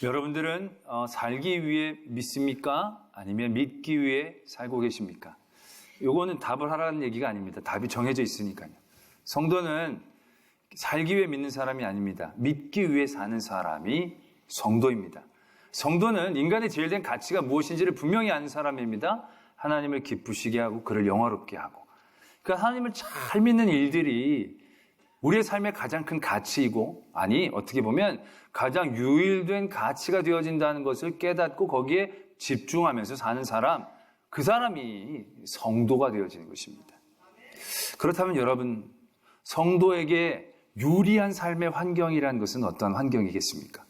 여러분들은 살기 위해 믿습니까? 아니면 믿기 위해 살고 계십니까? 요거는 답을 하라는 얘기가 아닙니다. 답이 정해져 있으니까요. 성도는 살기 위해 믿는 사람이 아닙니다. 믿기 위해 사는 사람이 성도입니다. 성도는 인간의 제일 된 가치가 무엇인지를 분명히 아는 사람입니다. 하나님을 기쁘시게 하고 그를 영화롭게 하고. 그러니까 하나님을 잘 믿는 일들이 우리의 삶의 가장 큰 가치이고, 아니 어떻게 보면 가장 유일된 가치가 되어진다는 것을 깨닫고 거기에 집중하면서 사는 사람, 그 사람이 성도가 되어지는 것입니다. 그렇다면 여러분, 성도에게 유리한 삶의 환경이라는 것은 어떤 환경이겠습니까?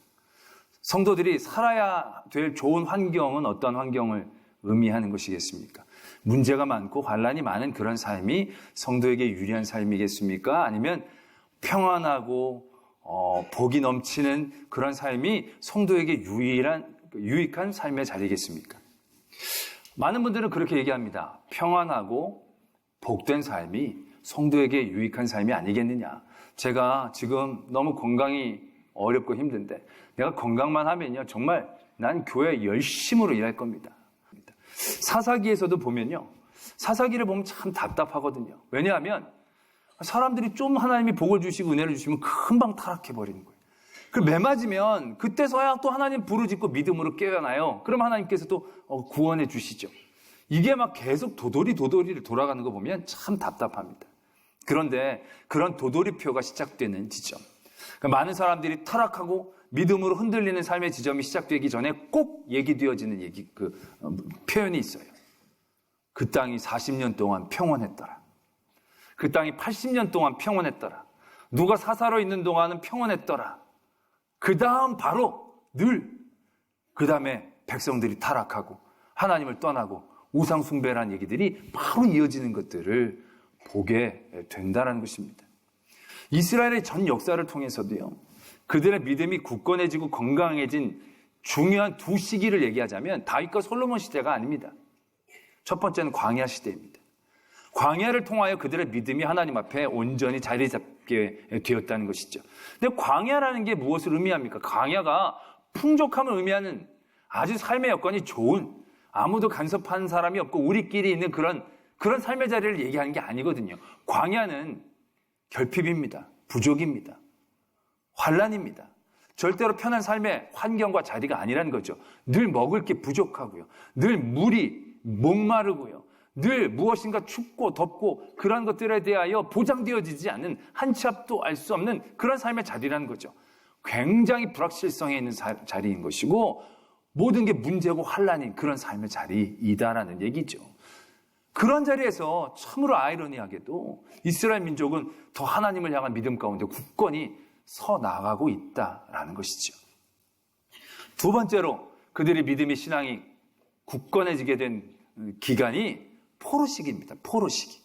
성도들이 살아야 될 좋은 환경은 어떤 환경을 의미하는 것이겠습니까? 문제가 많고 환란이 많은 그런 삶이 성도에게 유리한 삶이겠습니까? 아니면 평안하고 복이 넘치는 그런 삶이 성도에게 유익한 삶의 자리겠습니까? 많은 분들은 그렇게 얘기합니다. 평안하고 복된 삶이 성도에게 유익한 삶이 아니겠느냐. 제가 지금 너무 건강이 어렵고 힘든데 내가 건강만 하면요 정말 난 교회 열심으로 일할 겁니다. 사사기에서도 보면요, 사사기를 보면 참 답답하거든요. 왜냐하면 사람들이 좀 하나님이 복을 주시고 은혜를 주시면 금방 타락해버리는 거예요. 그 매맞으면 그때서야 또 하나님 부르짖고 믿음으로 깨어나요. 그럼 하나님께서 또 구원해 주시죠. 이게 막 계속 도돌이를 돌아가는 거 보면 참 답답합니다. 그런데 그런 도돌이표가 시작되는 지점, 그러니까 많은 사람들이 타락하고 믿음으로 흔들리는 삶의 지점이 시작되기 전에 꼭 얘기되어지는 표현이 있어요. 그 땅이 40년 동안 평온했더라. 그 땅이 80년 동안 평온했더라. 누가 사사로 있는 동안은 평온했더라. 그 다음 바로 그 다음에 백성들이 타락하고 하나님을 떠나고 우상 숭배라는 얘기들이 바로 이어지는 것들을 보게 된다는 것입니다. 이스라엘의 전 역사를 통해서도요, 그들의 믿음이 굳건해지고 건강해진 중요한 두 시기를 얘기하자면 다윗과 솔로몬 시대가 아닙니다. 첫 번째는 광야 시대입니다. 광야를 통하여 그들의 믿음이 하나님 앞에 온전히 자리 잡게 되었다는 것이죠. 근데 광야라는 게 무엇을 의미합니까? 광야가 풍족함을 의미하는 아주 삶의 여건이 좋은, 아무도 간섭하는 사람이 없고 우리끼리 있는 그런 삶의 자리를 얘기하는 게 아니거든요. 광야는 결핍입니다. 부족입니다. 환란입니다. 절대로 편한 삶의 환경과 자리가 아니라는 거죠. 늘 먹을 게 부족하고요. 늘 물이 목마르고요. 늘 무엇인가 춥고 덥고 그런 것들에 대하여 보장되어지지 않는, 한 치 앞도 알 수 없는 그런 삶의 자리라는 거죠. 굉장히 불확실성에 있는 자리인 것이고 모든 게 문제고 환란인 그런 삶의 자리이다라는 얘기죠. 그런 자리에서 참으로 아이러니하게도 이스라엘 민족은 더 하나님을 향한 믿음 가운데 굳건히 서 나가고 있다라는 것이죠. 두 번째로 그들의 믿음의 신앙이 굳건해지게 된 기간이 포로 시기입니다. 포로 시기.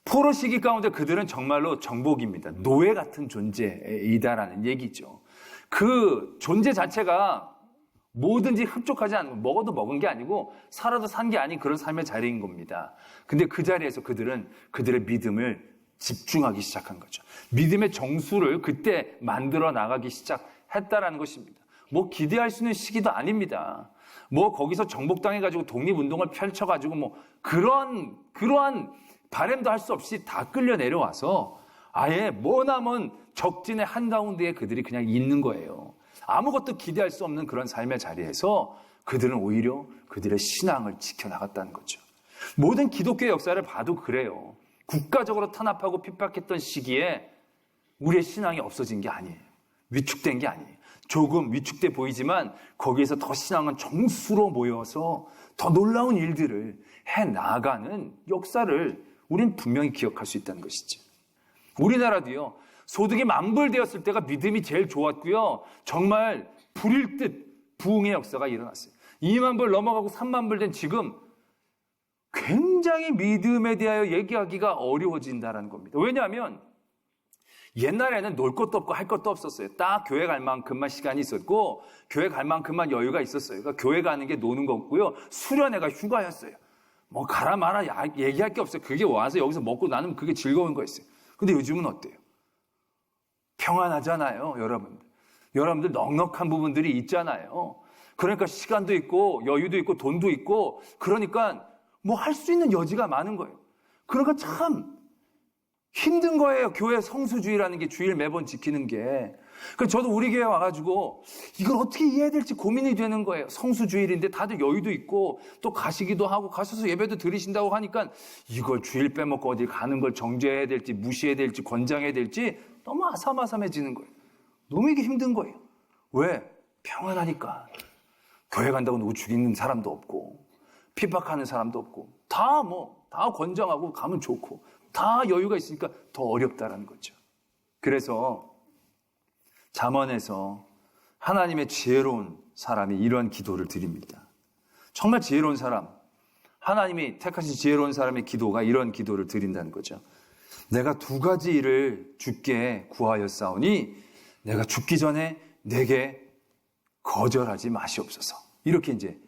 포로 시기 가운데 그들은 정말로 정복입니다. 노예 같은 존재이다라는 얘기죠. 그 존재 자체가 뭐든지 흡족하지 않고 먹어도 먹은 게 아니고 살아도 산 게 아닌 그런 삶의 자리인 겁니다. 근데 그 자리에서 그들은 그들의 믿음을 집중하기 시작한 거죠. 믿음의 정수를 그때 만들어 나가기 시작했다라는 것입니다. 뭐 기대할 수 있는 시기도 아닙니다. 뭐 거기서 정복당해가지고 독립운동을 펼쳐가지고 뭐 그러한 바램도 할 수 없이 다 끌려 내려와서 아예 머나먼 적진의 한가운데에 그들이 그냥 있는 거예요. 아무것도 기대할 수 없는 그런 삶의 자리에서 그들은 오히려 그들의 신앙을 지켜나갔다는 거죠. 모든 기독교의 역사를 봐도 그래요. 국가적으로 탄압하고 핍박했던 시기에 우리의 신앙이 없어진 게 아니에요. 위축된 게 아니에요. 조금 위축돼 보이지만 거기에서 더 신앙은 정수로 모여서 더 놀라운 일들을 해나가는 역사를 우린 분명히 기억할 수 있다는 것이죠. 우리나라도요, 소득이 만불되었을 때가 믿음이 제일 좋았고요, 정말 불일 듯 부흥의 역사가 일어났어요. 2만 불 넘어가고 3만 불 된 지금 굉장히 믿음에 대하여 얘기하기가 어려워진다는 겁니다. 왜냐하면 옛날에는 놀 것도 없고 할 것도 없었어요. 딱 교회 갈 만큼만 시간이 있었고 교회 갈 만큼만 여유가 있었어요. 그러니까 교회 가는 게 노는 거고요, 수련회가 휴가였어요. 뭐 가라 마라 얘기할 게 없어요. 그게 와서 여기서 먹고 나누면 그게 즐거운 거였어요. 근데 요즘은 어때요? 평안하잖아요, 여러분. 여러분들 넉넉한 부분들이 있잖아요. 그러니까 시간도 있고 여유도 있고 돈도 있고 그러니까 뭐 할 수 있는 여지가 많은 거예요. 그러니까 참 힘든 거예요. 교회 성수주의라는 게 주일 매번 지키는 게. 그러니까 저도 우리 교회 와가지고 이걸 어떻게 이해해야 될지 고민이 되는 거예요. 성수주일인데 다들 여유도 있고 또 가시기도 하고 가셔서 예배도 드리신다고 하니까 이걸 주일 빼먹고 어디 가는 걸 정죄해야 될지 무시해야 될지 권장해야 될지 너무 아삼아삼해지는 거예요. 너무 이게 힘든 거예요. 왜? 평안하니까. 교회 간다고 누구 죽이는 사람도 없고 핍박하는 사람도 없고 다 권장하고 가면 좋고 다 여유가 있으니까 더 어렵다라는 거죠. 그래서 잠언에서 하나님의 지혜로운 사람이 이러한 기도를 드립니다. 정말 지혜로운 사람, 하나님이 택하신 지혜로운 사람의 기도가 이런 기도를 드린다는 거죠. 내가 두 가지 일을 주께 구하였사오니 내가 죽기 전에 내게 거절하지 마시옵소서. 이렇게 이제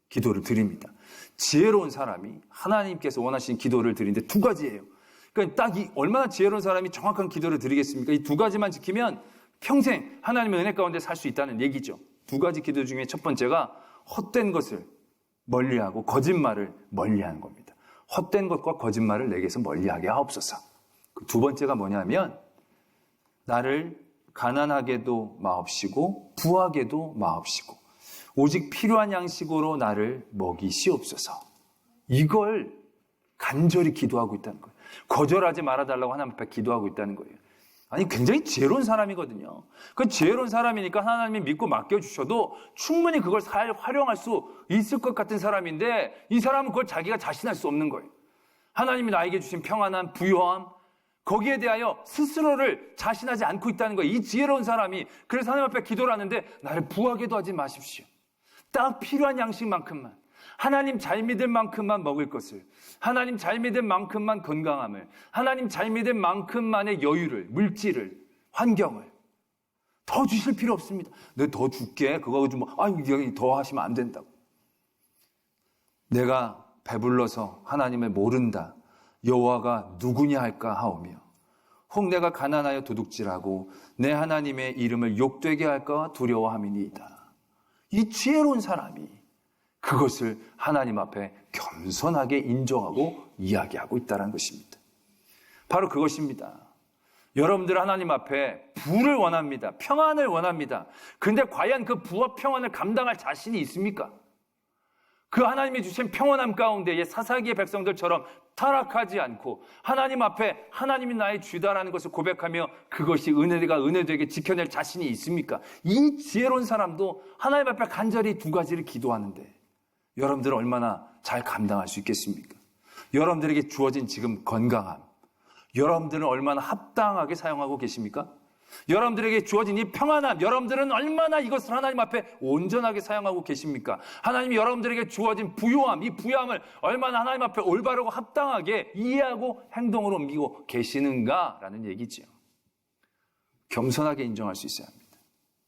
기도를 드립니다. 지혜로운 사람이 하나님께서 원하시는 기도를 드리는데 두 가지예요. 그러니까 딱 얼마나 지혜로운 사람이 정확한 기도를 드리겠습니까? 이 두 가지만 지키면 평생 하나님의 은혜 가운데 살 수 있다는 얘기죠. 두 가지 기도 중에 첫 번째가 헛된 것을 멀리하고 거짓말을 멀리하는 겁니다. 헛된 것과 거짓말을 내게서 멀리하게 하옵소서. 두 번째가 뭐냐면 나를 가난하게도 마옵시고 부하게도 마옵시고 오직 필요한 양식으로 나를 먹이시옵소서. 이걸 간절히 기도하고 있다는 거예요. 거절하지 말아달라고 하나님 앞에 기도하고 있다는 거예요. 아니 굉장히 지혜로운 사람이거든요. 그 지혜로운 사람이니까 하나님이 믿고 맡겨주셔도 충분히 그걸 잘 활용할 수 있을 것 같은 사람인데 이 사람은 그걸 자기가 자신할 수 없는 거예요. 하나님이 나에게 주신 평안함, 부요함 거기에 대하여 스스로를 자신하지 않고 있다는 거예요. 이 지혜로운 사람이. 그래서 하나님 앞에 기도를 하는데 나를 부하게도 하지 마십시오. 딱 필요한 양식만큼만, 하나님 잘 믿을 만큼만 먹을 것을, 하나님 잘 믿을 만큼만 건강함을, 하나님 잘 믿을 만큼만의 여유를, 물질을, 환경을 더 주실 필요 없습니다. 내가 더 줄게. 그거 좀 여기 더 하시면 안 된다고. 내가 배불러서 하나님을 모른다. 여호와가 누구냐 할까 하오며 혹 내가 가난하여 도둑질하고 내 하나님의 이름을 욕되게 할까 두려워함이니이다. 이 지혜로운 사람이 그것을 하나님 앞에 겸손하게 인정하고 이야기하고 있다는 것입니다. 바로 그것입니다. 여러분들 하나님 앞에 부를 원합니다. 평안을 원합니다. 근데 과연 그 부와 평안을 감당할 자신이 있습니까? 그 하나님이 주신 평안함 가운데에 사사기의 백성들처럼 타락하지 않고 하나님 앞에 하나님이 나의 주다라는 것을 고백하며 그것이 은혜가 은혜되게 지켜낼 자신이 있습니까? 이 지혜로운 사람도 하나님 앞에 간절히 두 가지를 기도하는데 여러분들은 얼마나 잘 감당할 수 있겠습니까? 여러분들에게 주어진 지금 건강함, 여러분들은 얼마나 합당하게 사용하고 계십니까? 여러분들에게 주어진 이 평안함, 여러분들은 얼마나 이것을 하나님 앞에 온전하게 사용하고 계십니까? 하나님이 여러분들에게 주어진 부요함, 이 부요함을 얼마나 하나님 앞에 올바르고 합당하게 이해하고 행동으로 옮기고 계시는가라는 얘기죠. 겸손하게 인정할 수 있어야 합니다.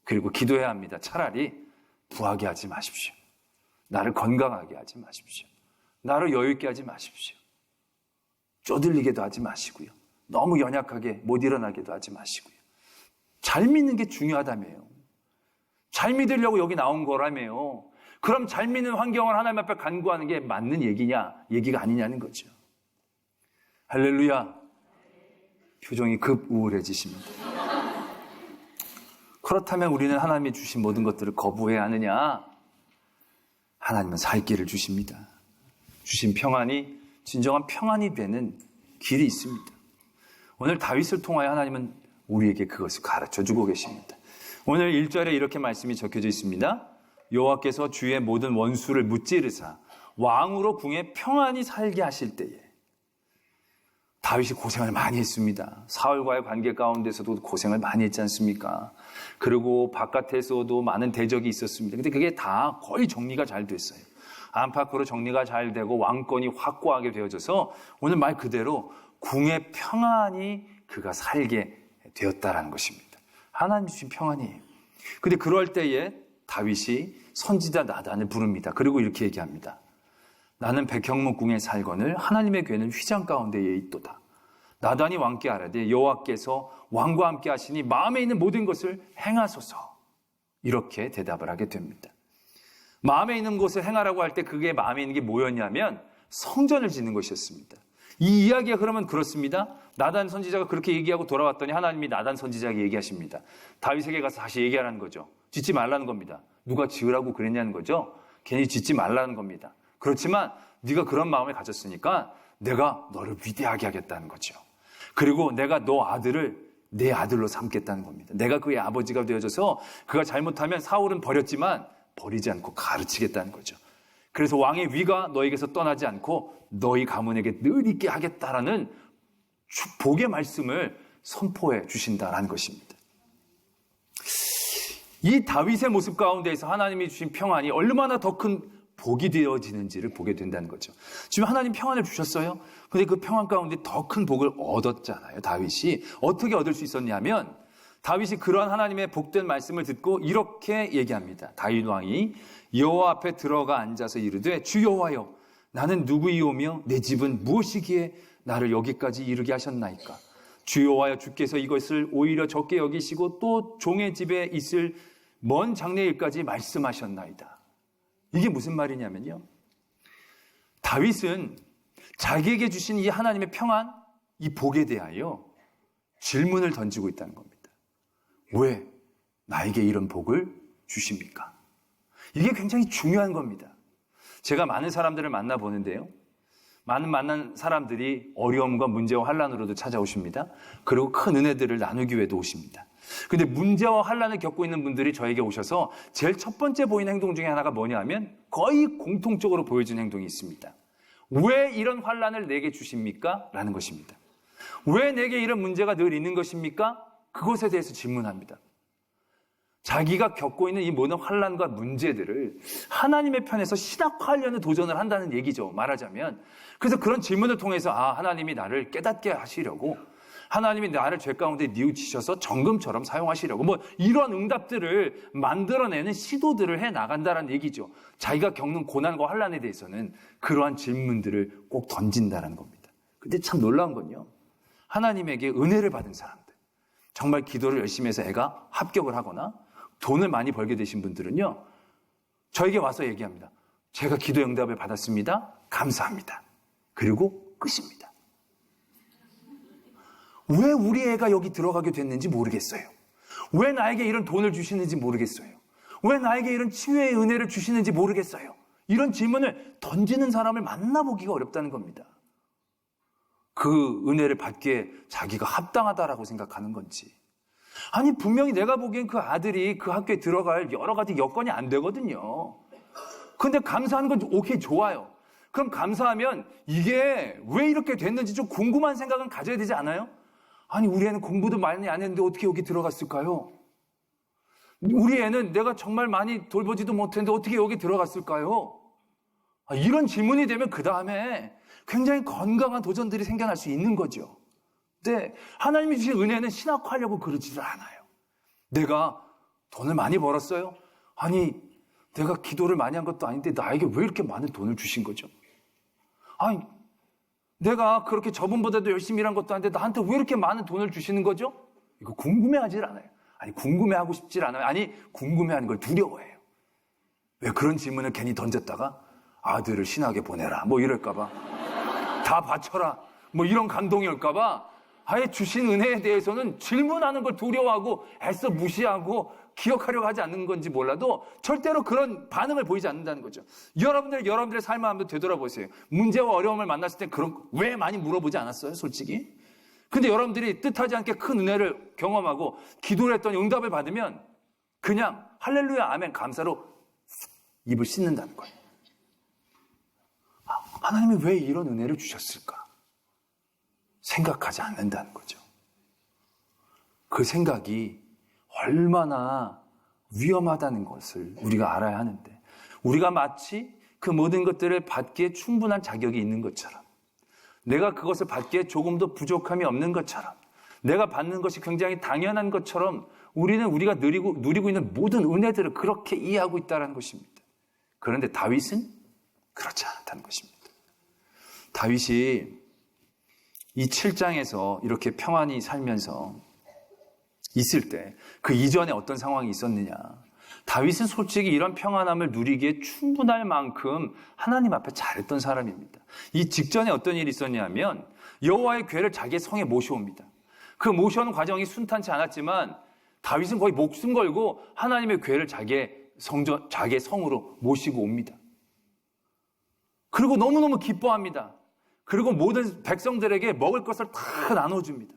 그리고 기도해야 합니다. 차라리 부하게 하지 마십시오. 나를 건강하게 하지 마십시오. 나를 여유있게 하지 마십시오. 쪼들리게도 하지 마시고요. 너무 연약하게 못 일어나게도 하지 마시고요. 잘 믿는 게 중요하다며요. 잘 믿으려고 여기 나온 거라며요. 그럼 잘 믿는 환경을 하나님 앞에 간구하는 게 맞는 얘기냐, 얘기가 아니냐는 거죠. 할렐루야. 표정이 급 우울해지십니다. 그렇다면 우리는 하나님이 주신 모든 것들을 거부해야 하느냐? 하나님은 살 길을 주십니다. 주신 평안이 진정한 평안이 되는 길이 있습니다. 오늘 다윗을 통하여 하나님은 우리에게 그것을 가르쳐주고 계십니다. 오늘 1절에 이렇게 말씀이 적혀져 있습니다. 여호와께서 주의 모든 원수를 무찌르사 왕으로 궁에 평안히 살게 하실 때에. 다윗이 고생을 많이 했습니다. 사울과의 관계 가운데서도 고생을 많이 했지 않습니까? 그리고 바깥에서도 많은 대적이 있었습니다. 근데 그게 다 거의 정리가 잘 됐어요. 안팎으로 정리가 잘 되고 왕권이 확고하게 되어져서 오늘 말 그대로 궁에 평안히 그가 살게 되었다라는 것입니다. 하나님 주신 평안이에요. 근데 그럴 때에 다윗이 선지자 나단을 부릅니다. 그리고 이렇게 얘기합니다. 나는 백향목궁에 살거늘 하나님의 궤는 휘장 가운데에 있도다. 나단이 왕께 아뢰되 여호와께서 왕과 함께 하시니 마음에 있는 모든 것을 행하소서. 이렇게 대답을 하게 됩니다. 마음에 있는 곳을 행하라고 할 때 그게 마음에 있는 게 뭐였냐면 성전을 짓는 것이었습니다. 이 이야기가 그러면 그렇습니다. 나단 선지자가 그렇게 얘기하고 돌아왔더니 하나님이 나단 선지자에게 얘기하십니다. 다윗에게 가서 다시 얘기하라는 거죠. 짓지 말라는 겁니다. 누가 지으라고 그랬냐는 거죠. 괜히 짓지 말라는 겁니다. 그렇지만 네가 그런 마음을 가졌으니까 내가 너를 위대하게 하겠다는 거죠. 그리고 내가 너 아들을 내 아들로 삼겠다는 겁니다. 내가 그의 아버지가 되어줘서 그가 잘못하면 사울은 버렸지만 버리지 않고 가르치겠다는 거죠. 그래서 왕의 위가 너에게서 떠나지 않고 너희 가문에게 늘 있게 하겠다라는 복의 말씀을 선포해 주신다라는 것입니다. 이 다윗의 모습 가운데에서 하나님이 주신 평안이 얼마나 더 큰 복이 되어지는지를 보게 된다는 거죠. 지금 하나님 평안을 주셨어요. 근데 그 평안 가운데 더 큰 복을 얻었잖아요. 다윗이 어떻게 얻을 수 있었냐면 다윗이 그러한 하나님의 복된 말씀을 듣고 이렇게 얘기합니다. 다윗 왕이 여호와 앞에 들어가 앉아서 이르되 주 여호와여 나는 누구이오며 내 집은 무엇이기에 나를 여기까지 이르게 하셨나이까. 주 여호와여 주께서 이것을 오히려 적게 여기시고 또 종의 집에 있을 먼 장래일까지 말씀하셨나이다. 이게 무슨 말이냐면요. 다윗은 자기에게 주신 이 하나님의 평안, 이 복에 대하여 질문을 던지고 있다는 겁니다. 왜 나에게 이런 복을 주십니까? 이게 굉장히 중요한 겁니다. 제가 많은 사람들을 만나보는데요. 만난 사람들이 어려움과 문제와 환난으로도 찾아오십니다. 그리고 큰 은혜들을 나누기 위해도 오십니다. 근데 문제와 환난을 겪고 있는 분들이 저에게 오셔서 제일 첫 번째 보이는 행동 중에 하나가 뭐냐면 거의 공통적으로 보여지는 행동이 있습니다. 왜 이런 환난을 내게 주십니까? 라는 것입니다. 왜 내게 이런 문제가 늘 있는 것입니까? 그것에 대해서 질문합니다. 자기가 겪고 있는 이 모든 환난과 문제들을 하나님의 편에서 신학화하려는 도전을 한다는 얘기죠. 말하자면. 그래서 그런 질문을 통해서 하나님이 나를 깨닫게 하시려고, 하나님이 나를 죄 가운데 뉘우치셔서 정금처럼 사용하시려고 이런 응답들을 만들어내는 시도들을 해나간다는 얘기죠. 자기가 겪는 고난과 환난에 대해서는 그러한 질문들을 꼭 던진다는 겁니다. 근데 참 놀라운 건요. 하나님에게 은혜를 받은 사람들, 정말 기도를 열심히 해서 애가 합격을 하거나 돈을 많이 벌게 되신 분들은요, 저에게 와서 얘기합니다. 제가 기도 응답을 받았습니다. 감사합니다. 그리고 끝입니다. 왜 우리 애가 여기 들어가게 됐는지 모르겠어요. 왜 나에게 이런 돈을 주시는지 모르겠어요. 왜 나에게 이런 치유의 은혜를 주시는지 모르겠어요. 이런 질문을 던지는 사람을 만나보기가 어렵다는 겁니다. 그 은혜를 받기에 자기가 합당하다라고 생각하는 건지. 아니 분명히 내가 보기엔 그 아들이 그 학교에 들어갈 여러 가지 여건이 안 되거든요. 근데 감사하는 건 오케이 좋아요. 그럼 감사하면 이게 왜 이렇게 됐는지 좀 궁금한 생각은 가져야 되지 않아요? 아니 우리 애는 공부도 많이 안 했는데 어떻게 여기 들어갔을까요? 우리 애는 내가 정말 많이 돌보지도 못했는데 어떻게 여기 들어갔을까요? 이런 질문이 되면 그 다음에 굉장히 건강한 도전들이 생겨날 수 있는 거죠. 근데 하나님이 주신 은혜는 신학화하려고 그러지를 않아요. 내가 돈을 많이 벌었어요? 아니 내가 기도를 많이 한 것도 아닌데 나에게 왜 이렇게 많은 돈을 주신 거죠? 아니 내가 그렇게 저분보다도 열심히 일한 것도 아닌데 나한테 왜 이렇게 많은 돈을 주시는 거죠? 이거 궁금해하질 않아요. 아니 궁금해하고 싶질 않아요. 아니 궁금해하는 걸 두려워해요. 왜 그런 질문을 괜히 던졌다가 아들을 신학에 보내라 이럴까 봐, 다 바쳐라 이런 감동이 올까 봐 아예 주신 은혜에 대해서는 질문하는 걸 두려워하고 애써 무시하고 기억하려고 하지 않는 건지 몰라도 절대로 그런 반응을 보이지 않는다는 거죠. 여러분들의 삶을 한번 되돌아보세요. 문제와 어려움을 만났을 때 왜 많이 물어보지 않았어요? 솔직히. 근데 여러분들이 뜻하지 않게 큰 은혜를 경험하고 기도를 했더니 응답을 받으면 그냥 할렐루야 아멘 감사로 입을 씻는다는 거예요. 하나님이 왜 이런 은혜를 주셨을까? 생각하지 않는다는 거죠. 그 생각이 얼마나 위험하다는 것을 우리가 알아야 하는데, 우리가 마치 그 모든 것들을 받기에 충분한 자격이 있는 것처럼, 내가 그것을 받기에 조금도 부족함이 없는 것처럼, 내가 받는 것이 굉장히 당연한 것처럼 우리는 우리가 누리고 있는 모든 은혜들을 그렇게 이해하고 있다는 것입니다. 그런데 다윗은 그렇지 않다는 것입니다. 다윗이 이 7장에서 이렇게 평안히 살면서 있을 때 그 이전에 어떤 상황이 있었느냐. 다윗은 솔직히 이런 평안함을 누리기에 충분할 만큼 하나님 앞에 잘했던 사람입니다. 이 직전에 어떤 일이 있었냐면 여호와의 궤를 자기의 성에 모셔옵니다. 그 모셔오는 과정이 순탄치 않았지만 다윗은 거의 목숨 걸고 하나님의 궤를 자기의 성으로 모시고 옵니다. 그리고 너무너무 기뻐합니다. 그리고 모든 백성들에게 먹을 것을 다 나눠줍니다.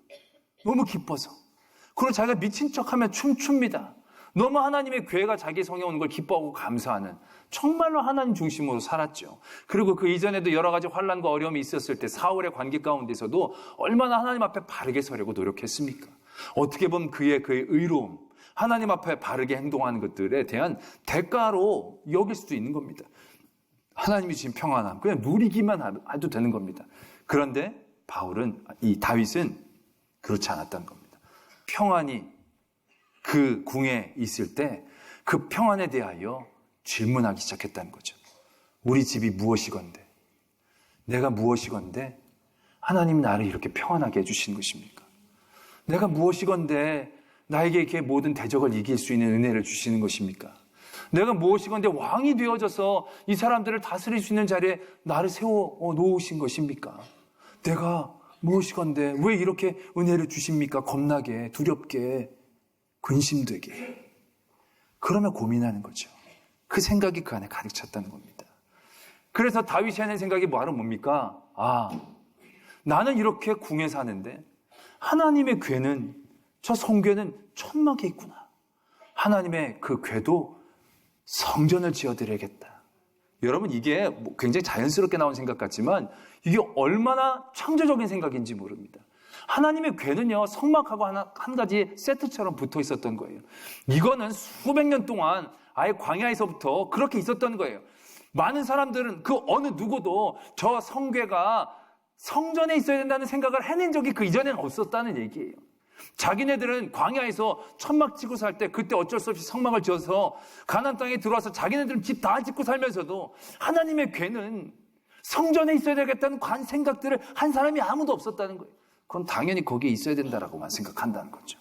너무 기뻐서. 그리고 자기가 미친 척하며 춤춥니다. 너무 하나님의 궤가 자기 성에 오는 걸 기뻐하고 감사하는, 정말로 하나님 중심으로 살았죠. 그리고 그 이전에도 여러 가지 환난과 어려움이 있었을 때 사울의 관계 가운데서도 얼마나 하나님 앞에 바르게 서려고 노력했습니까? 어떻게 보면 그의 의로움, 하나님 앞에 바르게 행동하는 것들에 대한 대가로 여길 수도 있는 겁니다. 하나님이 주신 평안함, 그냥 누리기만 해도 되는 겁니다. 그런데 이 다윗은 그렇지 않았다는 겁니다. 평안이 그 궁에 있을 때 그 평안에 대하여 질문하기 시작했다는 거죠. 우리 집이 무엇이건데, 내가 무엇이건데 하나님이 나를 이렇게 평안하게 해주신 것입니까? 내가 무엇이건데 나에게 이렇게 모든 대적을 이길 수 있는 은혜를 주시는 것입니까? 내가 무엇이건데 왕이 되어져서 이 사람들을 다스릴 수 있는 자리에 나를 세워 놓으신 것입니까? 내가 무엇이건데 왜 이렇게 은혜를 주십니까? 겁나게, 두렵게, 근심되게. 그러면 고민하는 거죠. 그 생각이 그 안에 가득 찼다는 겁니다. 그래서 다윗이 하는 생각이 바로 뭡니까? 나는 이렇게 궁에 사는데 하나님의 궤는, 저 성궤는 천막에 있구나. 하나님의 그 궤도 성전을 지어드려야겠다. 여러분, 이게 굉장히 자연스럽게 나온 생각 같지만 이게 얼마나 창조적인 생각인지 모릅니다. 하나님의 궤는요, 성막하고 한 가지 세트처럼 붙어 있었던 거예요. 이거는 수백 년 동안 아예 광야에서부터 그렇게 있었던 거예요. 많은 사람들은 그 어느 누구도 저 성궤가 성전에 있어야 된다는 생각을 해낸 적이 그 이전에는 없었다는 얘기예요. 자기네들은 광야에서 천막 짓고 살 때 그때 어쩔 수 없이 성막을 지어서 가나안 땅에 들어와서 자기네들은 집 다 짓고 살면서도 하나님의 궤는 성전에 있어야 되겠다는 생각들을 한 사람이 아무도 없었다는 거예요. 그건 당연히 거기에 있어야 된다라고만 생각한다는 거죠.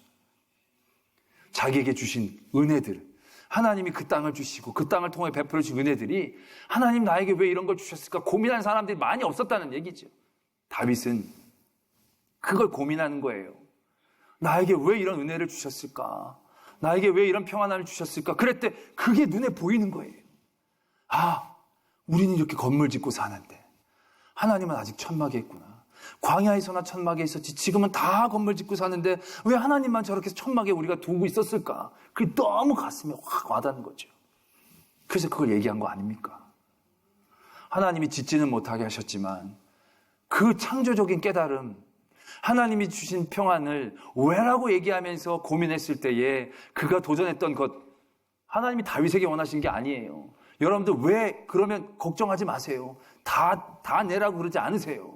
자기에게 주신 은혜들, 하나님이 그 땅을 주시고 그 땅을 통해 베풀어 주신 은혜들이 하나님 나에게 왜 이런 걸 주셨을까 고민하는 사람들이 많이 없었다는 얘기죠. 다윗은 그걸 고민하는 거예요. 나에게 왜 이런 은혜를 주셨을까? 나에게 왜 이런 평안함을 주셨을까? 그랬을 때 그게 눈에 보이는 거예요. 우리는 이렇게 건물 짓고 사는데 하나님은 아직 천막에 있구나. 광야에서나 천막에 있었지 지금은 다 건물 짓고 사는데 왜 하나님만 저렇게 천막에 우리가 두고 있었을까? 그게 너무 가슴에 확 와닿는 거죠. 그래서 그걸 얘기한 거 아닙니까? 하나님이 짓지는 못하게 하셨지만 그 창조적인 깨달음, 하나님이 주신 평안을 왜라고 얘기하면서 고민했을 때에 그가 도전했던 것, 하나님이 다윗에게 원하신 게 아니에요. 여러분들 왜 그러면 걱정하지 마세요. 다 내라고 그러지 않으세요.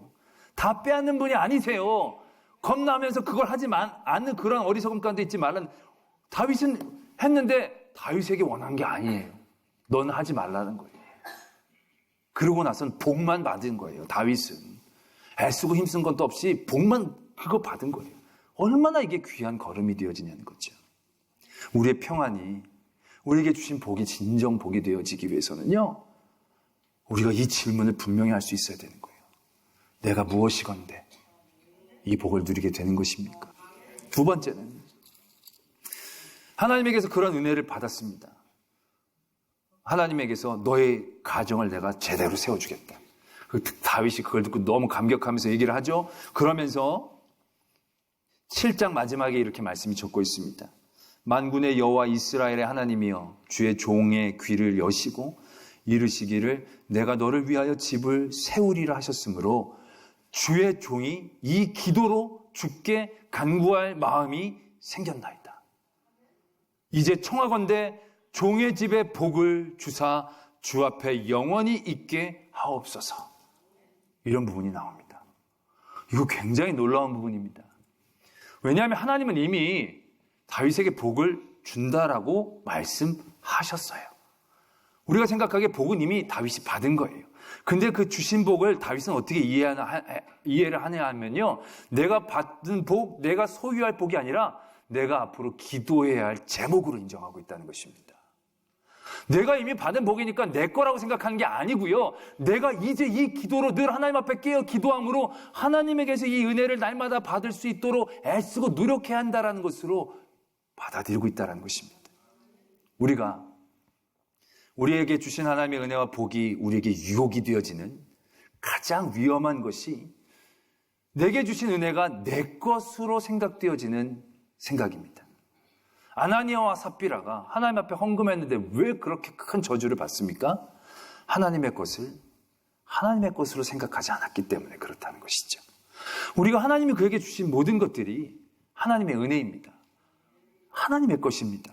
다 빼앗는 분이 아니세요. 겁나면서 그걸 하지 않는 그런 어리석음 가운데 있지 말라는. 다윗은 했는데 다윗에게 원한 게 아니에요. 넌 하지 말라는 거예요. 그러고 나선 복만 받은 거예요. 다윗은 애쓰고 힘쓴 것도 없이 복만 그거 받은 거예요. 얼마나 이게 귀한 걸음이 되어지냐는 거죠. 우리의 평안이, 우리에게 주신 복이 진정 복이 되어지기 위해서는요, 우리가 이 질문을 분명히 할 수 있어야 되는 거예요. 내가 무엇이건데 이 복을 누리게 되는 것입니까? 두 번째는 하나님에게서 그런 은혜를 받았습니다. 하나님에게서 너의 가정을 내가 제대로 세워주겠다. 다윗이 그걸 듣고 너무 감격하면서 얘기를 하죠. 그러면서 7장 마지막에 이렇게 말씀이 적고 있습니다. 만군의 여호와 이스라엘의 하나님이여 주의 종의 귀를 여시고 이르시기를 내가 너를 위하여 집을 세우리라 하셨으므로 주의 종이 이 기도로 주께 간구할 마음이 생겼나이다. 이제 청하건대 종의 집에 복을 주사 주 앞에 영원히 있게 하옵소서. 이런 부분이 나옵니다. 이거 굉장히 놀라운 부분입니다. 왜냐하면 하나님은 이미 다윗에게 복을 준다라고 말씀하셨어요. 우리가 생각하기에 복은 이미 다윗이 받은 거예요. 근데 그 주신 복을 다윗은 어떻게 이해를 하냐 하면요, 내가 받은 복, 내가 소유할 복이 아니라 내가 앞으로 기도해야 할 제목으로 인정하고 있다는 것입니다. 내가 이미 받은 복이니까 내 거라고 생각하는 게 아니고요. 내가 이제 이 기도로 늘 하나님 앞에 깨어 기도함으로 하나님에게서 이 은혜를 날마다 받을 수 있도록 애쓰고 노력해야 한다는 것으로 받아들이고 있다는 것입니다. 우리에게 주신 하나님의 은혜와 복이 우리에게 유혹이 되어지는 가장 위험한 것이 내게 주신 은혜가 내 것으로 생각되어지는 생각입니다. 아나니아와 삽비라가 하나님 앞에 헌금했는데 왜 그렇게 큰 저주를 받습니까? 하나님의 것으로 생각하지 않았기 때문에 그렇다는 것이죠. 우리가 하나님이 그에게 주신 모든 것들이 하나님의 은혜입니다. 하나님의 것입니다.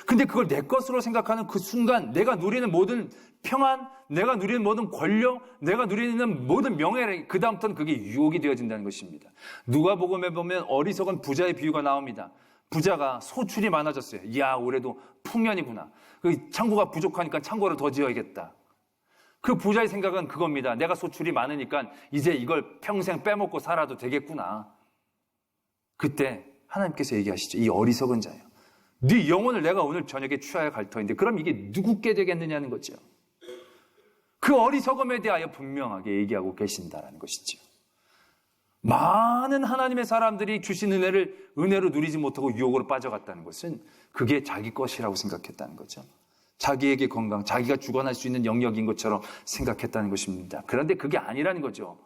근데 그걸 내 것으로 생각하는 그 순간 내가 누리는 모든 평안, 내가 누리는 모든 권력, 내가 누리는 모든 명예, 그 다음부터는 그게 유혹이 되어진다는 것입니다. 누가복음에 보면 어리석은 부자의 비유가 나옵니다. 부자가 소출이 많아졌어요. 이야, 올해도 풍년이구나. 그 창고가 부족하니까 창고를 더 지어야겠다. 그 부자의 생각은 그겁니다. 내가 소출이 많으니까 이제 이걸 평생 빼먹고 살아도 되겠구나. 그때 하나님께서 얘기하시죠. 이 어리석은 자예요. 네 영혼을 내가 오늘 저녁에 취하여 갈 터인데 그럼 이게 누구께 되겠느냐는 거죠. 그 어리석음에 대하여 분명하게 얘기하고 계신다는 것이죠. 많은 하나님의 사람들이 주신 은혜로 누리지 못하고 유혹으로 빠져갔다는 것은 그게 자기 것이라고 생각했다는 거죠. 자기에게 건강, 자기가 주관할 수 있는 영역인 것처럼 생각했다는 것입니다. 그런데 그게 아니라는 거죠.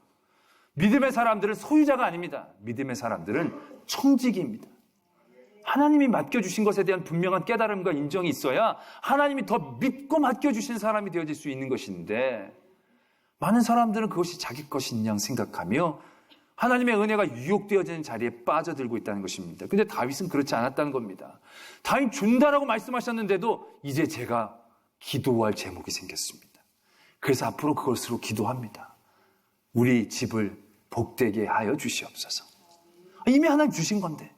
믿음의 사람들은 소유자가 아닙니다. 믿음의 사람들은 청지기입니다. 하나님이 맡겨주신 것에 대한 분명한 깨달음과 인정이 있어야 하나님이 더 믿고 맡겨주신 사람이 되어질 수 있는 것인데 많은 사람들은 그것이 자기 것인 양 생각하며 하나님의 은혜가 유혹되어지는 자리에 빠져들고 있다는 것입니다. 근데 다윗은 그렇지 않았다는 겁니다. 다윗 준다라고 말씀하셨는데도 이제 제가 기도할 제목이 생겼습니다. 그래서 앞으로 그것으로 기도합니다. 우리 집을 복되게 하여 주시옵소서. 이미 하나님 주신 건데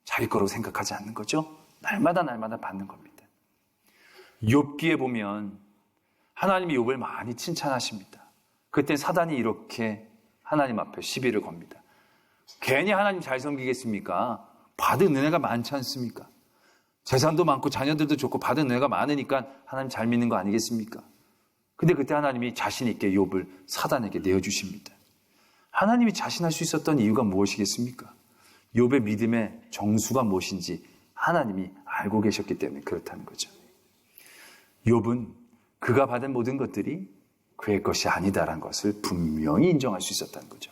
자기 거로 생각하지 않는 거죠. 날마다 받는 겁니다. 욥기에 보면 하나님이 욥을 많이 칭찬하십니다. 그때 사단이 이렇게 하나님 앞에 시비를 겁니다. 괜히 하나님 잘 섬기겠습니까? 받은 은혜가 많지 않습니까? 재산도 많고 자녀들도 좋고 받은 은혜가 많으니까 하나님 잘 믿는 거 아니겠습니까? 근데 그때 하나님이 자신 있게 욥을 사단에게 내어주십니다. 하나님이 자신할 수 있었던 이유가 무엇이겠습니까? 욥의 믿음의 정수가 무엇인지 하나님이 알고 계셨기 때문에 그렇다는 거죠. 욥은 그가 받은 모든 것들이 그의 것이 아니다라는 것을 분명히 인정할 수 있었다는 거죠.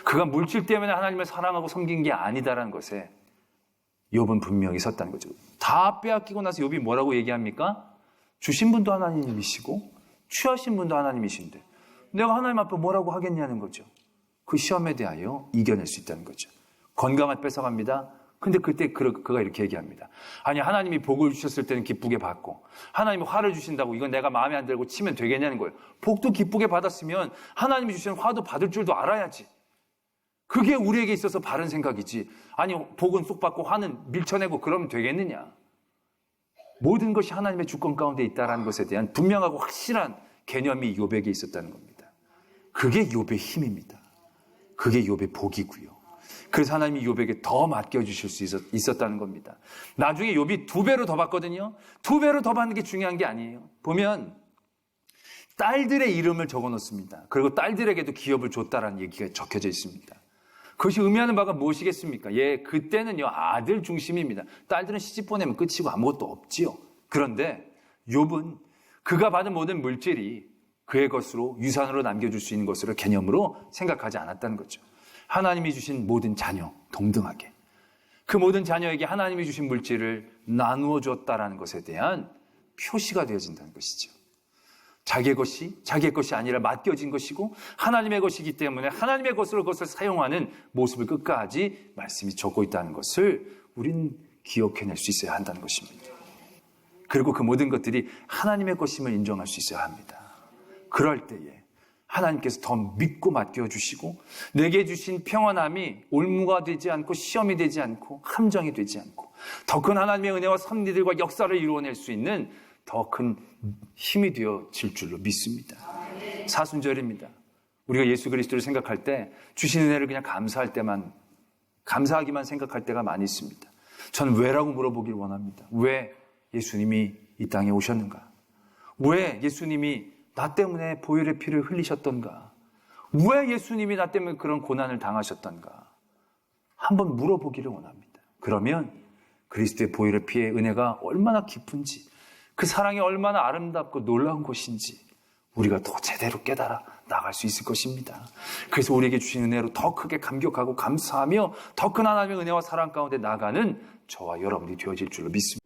그가 물질 때문에 하나님을 사랑하고 섬긴 게 아니다라는 것에 욥은 분명히 섰다는 거죠. 다 빼앗기고 나서 욥이 뭐라고 얘기합니까? 주신 분도 하나님이시고 취하신 분도 하나님이신데 내가 하나님 앞에 뭐라고 하겠냐는 거죠. 그 시험에 대하여 이겨낼 수 있다는 거죠. 건강을 뺏어갑니다. 근데 그때 그가 이렇게 얘기합니다. 아니, 하나님이 복을 주셨을 때는 기쁘게 받고 하나님이 화를 주신다고 이건 내가 마음에 안 들고 치면 되겠냐는 거예요. 복도 기쁘게 받았으면 하나님이 주시는 화도 받을 줄도 알아야지. 그게 우리에게 있어서 바른 생각이지. 아니, 복은 쏙 받고 화는 밀쳐내고 그러면 되겠느냐. 모든 것이 하나님의 주권 가운데 있다는 것에 대한 분명하고 확실한 개념이 욥에게 있었다는 겁니다. 그게 욥의 힘입니다. 그게 욥의 복이고요. 그래서 하나님이 욥에게 더 맡겨주실 수 있었다는 겁니다. 나중에 욥이 2배로 더 받거든요. 2배로 더 받는 게 중요한 게 아니에요. 보면 딸들의 이름을 적어놓습니다. 그리고 딸들에게도 기업을 줬다라는 얘기가 적혀져 있습니다. 그것이 의미하는 바가 무엇이겠습니까? 그때는요 아들 중심입니다. 딸들은 시집 보내면 끝이고 아무것도 없지요. 그런데 욥은 그가 받은 모든 물질이 그의 것으로 유산으로 남겨줄 수 있는 것으로 개념으로 생각하지 않았다는 거죠. 하나님이 주신 모든 자녀 동등하게 그 모든 자녀에게 하나님이 주신 물질을 나누어 줬다라는 것에 대한 표시가 되어진다는 것이죠. 자기의 것이 아니라 맡겨진 것이고 하나님의 것이기 때문에 하나님의 것으로 그것을 사용하는 모습을 끝까지 말씀이 적고 있다는 것을 우린 기억해낼 수 있어야 한다는 것입니다. 그리고 그 모든 것들이 하나님의 것임을 인정할 수 있어야 합니다. 그럴 때에 하나님께서 더 믿고 맡겨주시고 내게 주신 평안함이 올무가 되지 않고 시험이 되지 않고 함정이 되지 않고 더 큰 하나님의 은혜와 섭리들과 역사를 이루어낼 수 있는 더 큰 힘이 되어질 줄로 믿습니다. 사순절입니다. 우리가 예수 그리스도를 생각할 때 주신 은혜를 그냥 감사하기만 생각할 때가 많이 있습니다. 저는 왜라고 물어보길 원합니다. 왜 예수님이 이 땅에 오셨는가? 왜 예수님이 나 때문에 보혈의 피를 흘리셨던가? 왜 예수님이 나 때문에 그런 고난을 당하셨던가? 한번 물어보기를 원합니다. 그러면 그리스도의 보혈의 피의 은혜가 얼마나 깊은지, 그 사랑이 얼마나 아름답고 놀라운 것인지 우리가 더 제대로 깨달아 나갈 수 있을 것입니다. 그래서 우리에게 주신 은혜로 더 크게 감격하고 감사하며 더 큰 하나님의 은혜와 사랑 가운데 나가는 저와 여러분이 되어질 줄로 믿습니다.